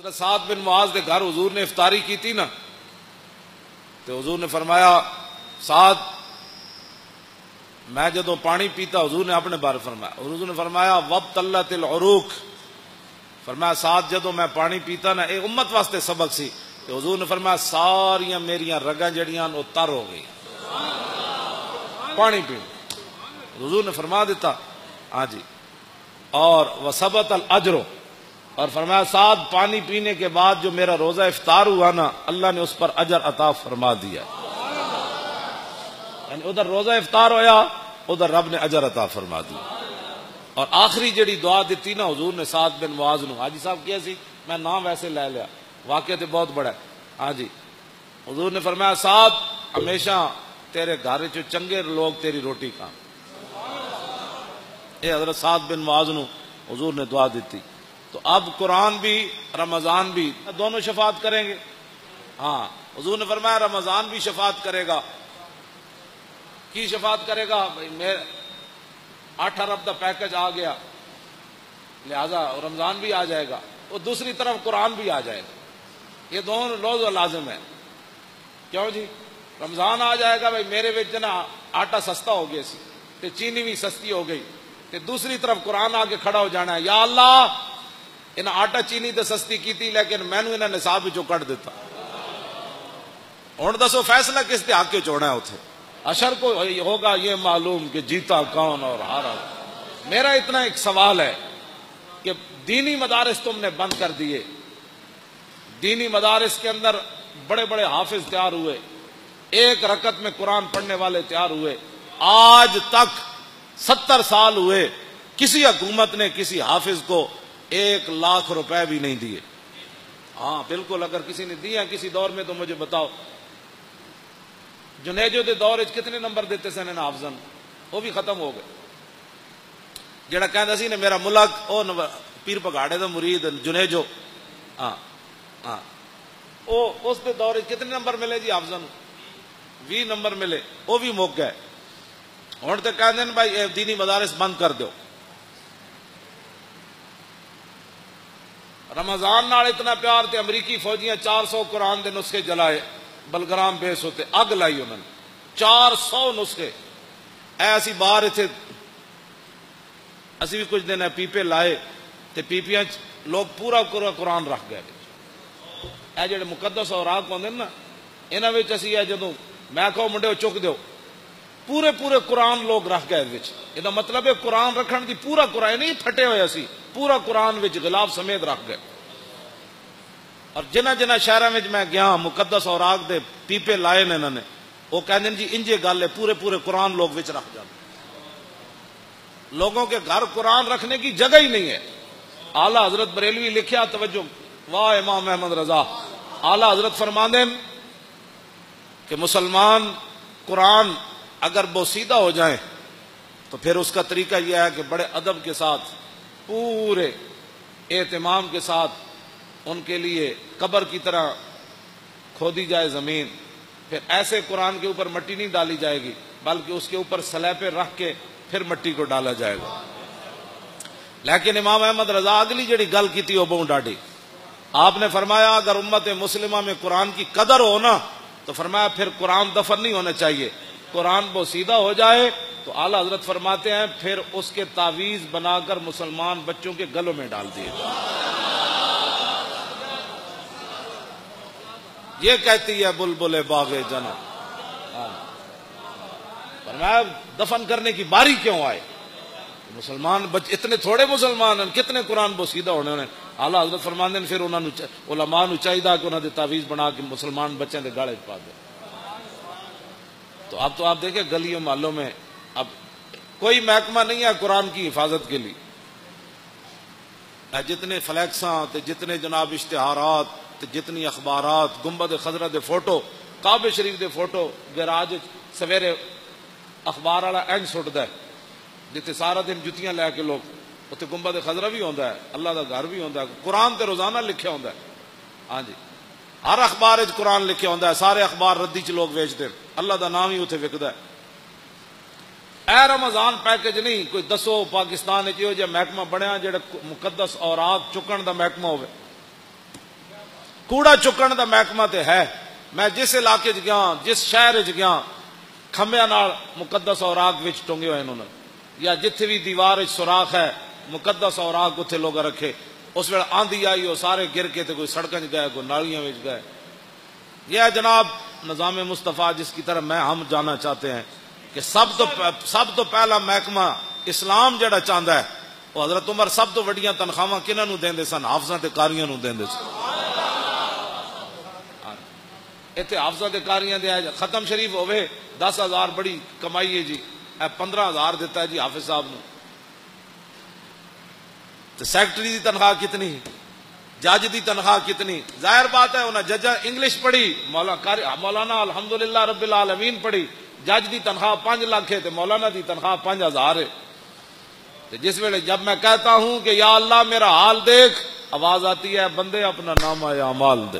حضرت سعد بن معاذ کے گھر حضور نے افطاری کی تھی نا، تو حضور نے فرمایا سعد میں جدو پانی پیتا، حضور نے اپنے بارے فرمایا، حضور نے فرمایا وابتلت العروق، فرمایا سعد جدو میں پانی پیتا نا، ایک امت واسطے سبق سی، تو حضور نے فرمایا ساریاں میریاں رگاں جڑیاں وہ تر ہو گئی پانی پی، حضور نے فرما دیتا ہاں جی، اور وثبت الاجر، اور فرمایا سعد پانی پینے کے بعد جو میرا روزہ افطار ہوا نا، اللہ نے اس پر اجر عطا فرما دیا، یعنی ادھر روزہ افطار ہویا، ادھر رب نے اجر عطا فرما دیا۔ اور آخری جڑی دعا دیتی نا حضور نے سعد بن معاذ نو، حاجی صاحب کیا سی، میں نام ویسے لے لیا، واقعہ تو بہت بڑا ہے ہاں جی، حضور نے فرمایا سعد ہمیشہ تیرے گھر چ چنگے لوگ تیری روٹی کھان، اے حضرت سعد بن معاذ نو حضور نے دعا دیتی۔ تو اب قرآن بھی رمضان بھی دونوں شفاعت کریں گے، ہاں حضور نے فرمایا رمضان بھی شفاعت کرے گا، کی شفاعت کرے گا؟ بھائی میں 8 ارب کا پیکج آ گیا، لہذا رمضان بھی آ جائے گا، اور دوسری طرف قرآن بھی آ جائے گا، یہ دونوں لوز و لازم ہے۔ کیوں جی؟ رمضان آ جائے گا، بھائی میرے وچ نا آٹا سستا ہو گیا سی تے چینی بھی سستی ہو گئی، تے دوسری طرف قرآن آ کے کھڑا ہو جانا ہے، یا اللہ انہیں آٹا چینی تو سستی کی تھی لیکن میں نے انہیں نصاب وچوں کٹ دیتا، ہن دسو فیصلہ کس دے حق وچ ہونا ہے؟ اتھے اشر کو ہوگا یہ معلوم کہ جیتا کون اور ہارا۔ میرا اتنا ایک سوال ہے کہ دینی مدارس تم نے بند کر دیے، دینی مدارس کے اندر بڑے بڑے حافظ تیار ہوئے، ایک رکعت میں قرآن پڑھنے والے تیار ہوئے، آج تک 70 سال ہوئے کسی حکومت نے کسی حافظ کو 1 لاکھ روپے بھی نہیں دیے۔ ہاں بالکل، اگر کسی نے دیا کسی دور میں تو مجھے بتاؤ۔ جنیجو دے دور کتنے نمبر دیتے سن ان حافظاں، وہ بھی ختم ہو گئے۔ جڑا کہندا سی نے میرا ملک او پیر پگاڑے دا مرید جنیجو، ہاں ہاں، او اس دے دور کتنے نمبر ملے جی حافظاں؟ 20 نمبر ملے، وہ بھی موقع ہے۔ ہن تے کہندے نے بھائی دینی مدارس بند کر دو۔ رمضان نال اتنا پیار تے امریکی فوجیاں 400 قرآن دے نسخے جلائے، بلگرام بیس ہوتے اگ لائی انہوں نے 400 نسخے، ایسی باہر اتنے اسی بھی کچھ دن ہے پیپے لائے تے پیپیاں لوگ پورا قرآن رکھ گئے، اے جڑے مقدس اوراق ہوندے نا انہاں وچ اسی اے جدوں میں کہو منڈے چک دیو پورے پورے قرآن لوگ رکھ گئے وچ، یہ مطلب ہے قرآن رکھن دی پورا قرآن نہیں پھٹے ہوئے سی، پورا قرآن وچ غلاف سمیت رکھ گئے۔ اور جنہ جنہ شہراں وچ میں گیا مقدس اوراق دے پیپے لائے نے انہوں نے، وہ کہندے جی انجے گل ہے پورے پورے قرآن لوگ وچ رکھ جاتے، لوگوں کے گھر قرآن رکھنے کی جگہ ہی نہیں ہے۔ اعلیٰ حضرت بریلوی لکھیا، توجہ، واہ امام احمد رضا، اعلیٰ حضرت فرماندے کہ مسلمان قرآن اگر بوسیدہ ہو جائیں تو پھر اس کا طریقہ یہ ہے کہ بڑے ادب کے ساتھ پورے اہتمام کے ساتھ ان کے لیے قبر کی طرح کھودی جائے زمین، پھر ایسے قرآن کے اوپر مٹی نہیں ڈالی جائے گی بلکہ اس کے اوپر سلیپے رکھ کے پھر مٹی کو ڈالا جائے گا۔ لیکن امام احمد رضا اگلی جڑی گل کی تھی وہ بہت ڈاڈی، آپ نے فرمایا اگر امت مسلمہ میں قرآن کی قدر ہو نا تو فرمایا پھر قرآن دفن نہیں ہونا چاہیے، قرآن بوسیدہ ہو جائے تو اعلیٰ حضرت فرماتے ہیں پھر اس کے تعویذ بنا کر مسلمان بچوں کے گلوں میں ڈال دیے۔ یہ کہتی ہے بلبل باغ جنا، فرمایا دفن کرنے کی باری کیوں آئے؟ مسلمان اتنے تھوڑے مسلمان ہیں، کتنے قرآن بوسیدہ ہونے انہیں۔ اعلیٰ حضرت فرماندے پھر انہوں نے علماء نو چاہیے کہ انہوں نے تعویذ بنا کے مسلمان بچوں کے گالے پا دے۔ تو اب تو آپ دیکھیں گلیوں محلوں میں اب کوئی محکمہ نہیں ہے قرآن کی حفاظت کے لیے، جتنے فلیکساں تے جتنے جناب اشتہارات تے جتنی اخبارات، گنبد خضرا دے فوٹو، کعبہ شریف دے فوٹو، گراج سویرے اخبار والا اینج سٹدا ہے جتے سارا دن جتیاں لے کے لوگ، اتنے گنبد خضرا بھی ہوندا ہے، اللہ دا گھر بھی ہوندا ہے، قرآن تے روزانہ لکھیا ہوندا ہے، ہاں جی ہر اخبار وچ قرآن لکھیا ہوندا ہے، سارے اخبار ردی چ لوگ ویچ دے، اللہ دا نام ہی اتنے وکدا ہے۔ اے رمضان پیکج نہیں کوئی دسو پاکستان وچ یہ جہا محکمہ بنیا جڑا مقدس اوراق چکن دا محکمہ ہوئے، کوڑا چکن دا محکمہ تے ہے. میں جس علاقے چ گیا جس شہر چ گیا کھمبیاں نال مقدس اوراق وچ ٹنگے ہوئے انہوں نے, یا جتھے بھی دیوار سوراخ ہے مقدس اوراق اتنے لوگ رکھے. اس ویل آندھی آئی وہ سارے گر کے تے کوئی سڑکیں گئے کوئی نالیاں وچ گئے. یہ ہے جناب نظام مصطفیٰ جس کی طرف ہم جانا چاہتے ہیں کہ سب تو پہلا محکمہ اسلام جڑا چاہتا ہے وہ حضرت عمر سب تو وڈیاں تنخواہ کنہاں نو دیندے سن؟ حافظاں تے قاریاں نو دیندے سن. ایتھے حافظاں تے قاریاں دے ختم شریف ہوئے 10,000 بڑی کمائی ہے جی, 15,000 دیتا ہے جی حافظ صاحب نے. تو سیکٹری دی تنخواہ کتنی, جج دی تنخواہ کتنی؟ ظاہر بات ہے انہیں جج انگلش پڑھی, مولانا الحمدللہ رب العالمین پڑھی, جج دی تنخواہ 5 لاکھ ہے تو مولانا دی تنخواہ 5,000 ہے. تو جس ویلے جب میں کہتا ہوں کہ یا اللہ میرا حال دیکھ, آواز آتی ہے بندے اپنا نامہ اعمال دے.